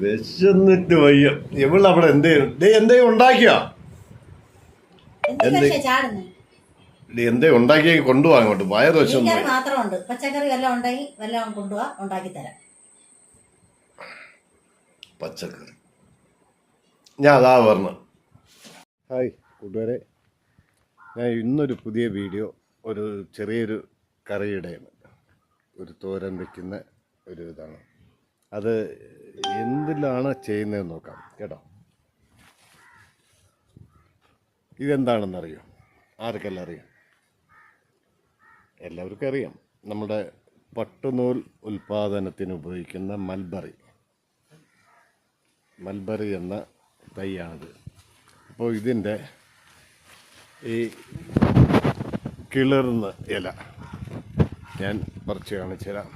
വിശന്നിട്ട് വയ്യ. ഇവളവിടെ എന്തേ ഉണ്ടാക്കിയോ? എന്തേ ഉണ്ടാക്കി കൊണ്ടുപോവാ അങ്ങോട്ട്. വയറ് വിശന്നു. മാത്രമുണ്ട്. പച്ചക്കറി വല്ലതും ഉണ്ടെങ്കിൽ വല്ലതും കൊണ്ടുപോവാ, ഉണ്ടാക്കി തരാം. പച്ചക്കറി ഞാൻ അതാ പറഞ്ഞു. ഹായ് കൂട്ടുകാരെ, ഞാൻ ഇന്നൊരു പുതിയ വീഡിയോ, ഒരു ചെറിയൊരു കറിയുടെയാണ്, ഒരു തോരൻ വയ്ക്കുന്ന ഒരു ഇതാണ്. അത് എന്തിലാണ് ചെയ്യുന്നതെന്ന് നോക്കാം കേട്ടോ. ഇതെന്താണെന്നറിയോ? ആർക്കെല്ലാം അറിയാം? എല്ലാവർക്കും അറിയാം. നമ്മുടെ പട്ടുനൂൽ ഉൽപാദനത്തിന് ഉപയോഗിക്കുന്ന മൽബറി എന്ന തൈയാണിത്. അപ്പോൾ ഇതിൻ്റെ ഈ കിളിർന്ന ഇല ഞാൻ പറിച്ച് കാണിച്ചു തരാം.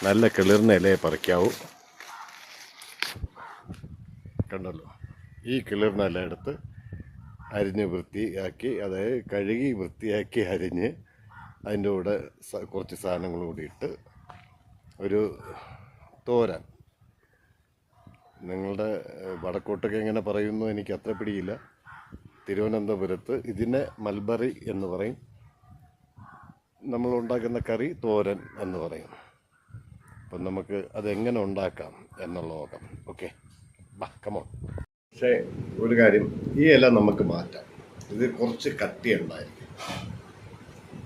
നല്ല കിളിർന്ന ഇലയെ പറിക്കാവൂ. കണ്ടല്ലോ, ഈ കിളിർന്ന ഇല എടുത്ത് അരിഞ്ഞ് വൃത്തിയാക്കി, അതായത് കഴുകി വൃത്തിയാക്കി അരിഞ്ഞ് അതിൻ്റെ കൂടെ കുറച്ച് സാധനങ്ങൾ കൂടി ഇട്ട് ഒരു തോരൻ. നിങ്ങളുടെ വടക്കോട്ടൊക്കെ എങ്ങനെ പറയുന്നു എനിക്ക് അത്ര പിടിയില്ല. തിരുവനന്തപുരത്ത് ഇതിനെ മൽബറി എന്ന് പറയും. നമ്മളുണ്ടാക്കുന്ന കറി തോരൻ എന്ന് പറയും. അപ്പം നമുക്ക് അതെങ്ങനെ ഉണ്ടാക്കാം എന്നുള്ള നോക്കാം. ഓക്കെ, ബാ കമോൺ. പക്ഷേ ഒരു കാര്യം, ഈ ഇല നമുക്ക് മാറ്റാം. ഇത് കുറച്ച് കട്ടിയുണ്ടായിരിക്കും.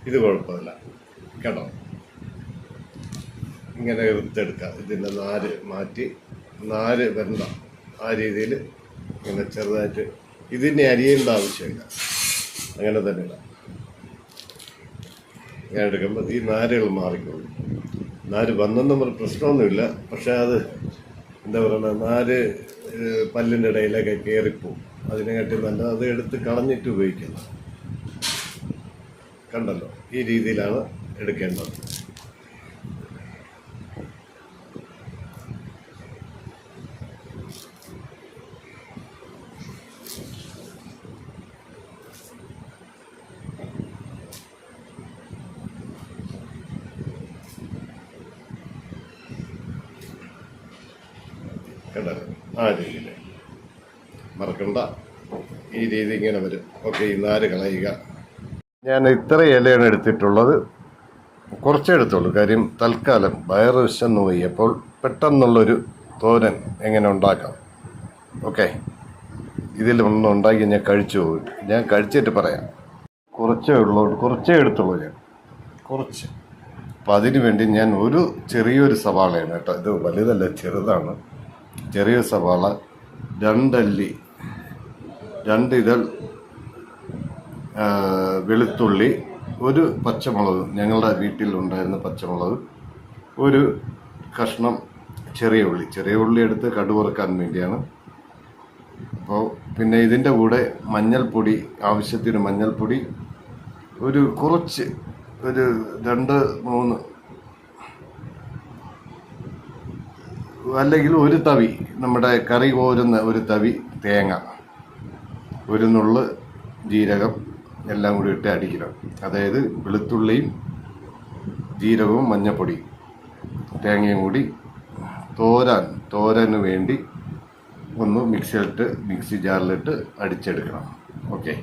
ഇത് കുഴപ്പമില്ല കേട്ടോ. ഇങ്ങനെ എടുത്തെടുക്കാം. ഇതിൻ്റെ നാര് മാറ്റി, നാര് വരണ്ട ആ രീതിയിൽ ഇങ്ങനെ ചെറുതായിട്ട്. ഇതിനെ അരിയേണ്ട ആവശ്യമില്ല, അങ്ങനെ തന്നെ ഇടാം. ഞാൻ എടുക്കുമ്പോൾ ഈ നാരുകൾ മാറിക്കോളും. നാര് വന്നെന്നും ഒരു പ്രശ്നമൊന്നുമില്ല. പക്ഷേ അത് എന്താ പറയുക, നാര് പല്ലിൻ്റെ ഇടയിലൊക്കെ കയറിപ്പോവും. അതിനെക്കാട്ടി നല്ലത് അത് എടുത്ത് കളഞ്ഞിട്ട് ഉപയോഗിക്കുന്നത്. കണ്ടല്ലോ, ഈ രീതിയിലാണ് എടുക്കേണ്ടത്. കണ്ടല്ലോ, ആ രീതിയിൽ മറക്കണ്ട. ഈ രീതി ഇങ്ങനെ വരും. ഓക്കെ, ഈ നാര് കളയുക. ഞാൻ ഇത്ര ഇലയാണ് എടുത്തിട്ടുള്ളത്. കുറച്ചേ എടുത്തുള്ളൂ. കാര്യം തൽക്കാലം വയറ് വിശന്ന് പോയപ്പോൾ പെട്ടെന്നുള്ളൊരു തോരൻ എങ്ങനെ ഉണ്ടാക്കാം. ഓക്കെ, ഇതിലൊന്നും ഉണ്ടാക്കി ഞാൻ കഴിച്ചു പോകും. ഞാൻ കഴിച്ചിട്ട് പറയാം. കുറച്ചേ എടുത്തുള്ളൂ ഞാൻ, കുറച്ച്. അപ്പം അതിനു വേണ്ടി ഞാൻ ചെറിയൊരു സവാളയാണ് കേട്ടോ. ഇത് വലുതല്ല, ചെറുതാണ്. ചെറിയ സവാള, 2 അല്ലി, 2 ഇതൾ വെളുത്തുള്ളി, 1 പച്ചമുളക്, ഞങ്ങളുടെ വീട്ടിലുണ്ടായിരുന്ന പച്ചമുളക്, 1 കഷ്ണം ചെറിയ ഉള്ളി എടുത്ത് കടുവറുക്കാൻ വേണ്ടിയാണ്. അപ്പോൾ പിന്നെ ഇതിൻ്റെ കൂടെ മഞ്ഞൾപ്പൊടി, ആവശ്യത്തിന് മഞ്ഞൾപ്പൊടി, കുറച്ച് 2-3 അല്ലെങ്കിൽ 1 തവി നമ്മുടെ കറി കോരുന്ന 1 തവി തേങ്ങ, 1 നുള്ള് ജീരകം എല്ലാം കൂടി ഇട്ട് അടിക്കണം. അതായത് വെളുത്തുള്ളിയും ജീരകവും മഞ്ഞപ്പൊടിയും തേങ്ങയും കൂടി തോരന് വേണ്ടി ഒന്ന് മിക്സി ജാറിലിട്ട് അടിച്ചെടുക്കണം. ഓക്കെ,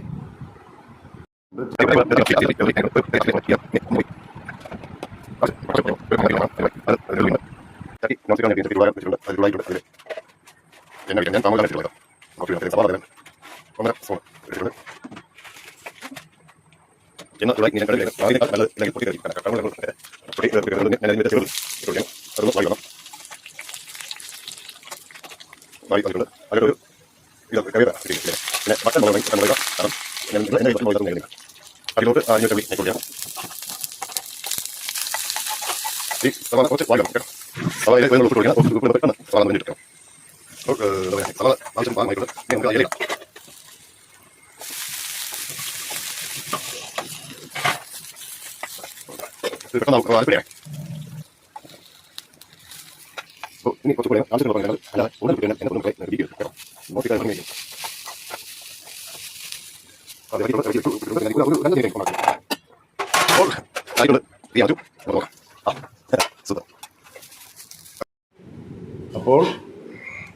അപ്പോൾ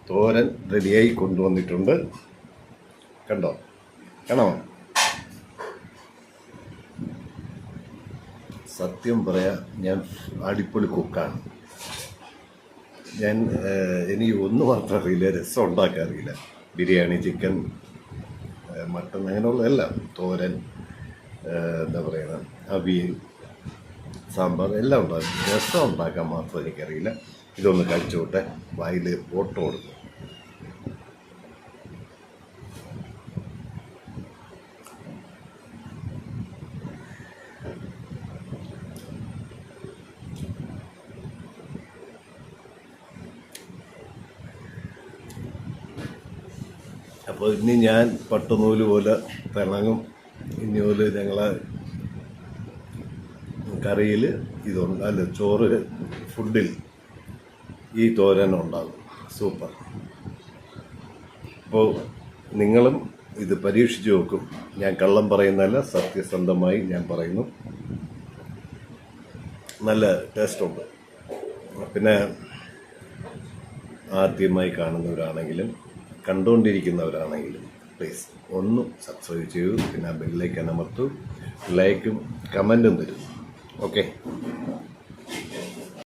തോരൻ റെഡിയായി കൊണ്ടുവന്നിട്ടുണ്ട്. കണ്ടോ, കാണാമോ? സത്യം പറയാം, ഞാൻ അടിപൊളി കുക്കാണ്. എനിക്ക് ഒന്നും മാത്രം അറിയില്ല, രസം ഉണ്ടാക്കാൻ അറിയില്ല. ബിരിയാണി, ചിക്കൻ, മട്ടൺ, അങ്ങനെയുള്ള എല്ലാം, തോരൻ, എന്താ പറയുക, അവിയൽ, സാമ്പാർ എല്ലാം ഉണ്ടാക്കും. രസം ഉണ്ടാക്കാൻ മാത്രം എനിക്കറിയില്ല. ഇതൊന്ന് കഴിച്ചോട്ടെ, വായിൽ ഓട്ടം കൊടുക്കും. അപ്പോൾ ഇനി ഞാൻ പട്ടുനൂല് പോലെ തിളങ്ങും. ഇനി പോലെ ഞങ്ങളെ കറിയിൽ ഇതുണ്ട്, അല്ല ചോറ് ഫുഡിൽ ഈ തോരൻ ഉണ്ടാകും. സൂപ്പർ. അപ്പോൾ നിങ്ങളും ഇത് പരീക്ഷിച്ച് നോക്കും. ഞാൻ കള്ളം പറയുന്നതല്ല, സത്യസന്ധമായി ഞാൻ പറയുന്നു. നല്ല ടേസ്റ്റുണ്ട്. പിന്നെ ആദ്യമായി കാണുന്നവരാണെങ്കിലും കണ്ടുകൊണ്ടിരിക്കുന്നവരാണെങ്കിലും പ്ലീസ് ഒന്ന് സബ്സ്ക്രൈബ് ചെയ്യൂ. പിന്നെ ആ ബെല്ലിലേക്ക് അമർത്തൂ, ലൈക്കും കമൻറ്റും തരും. ഓക്കെ.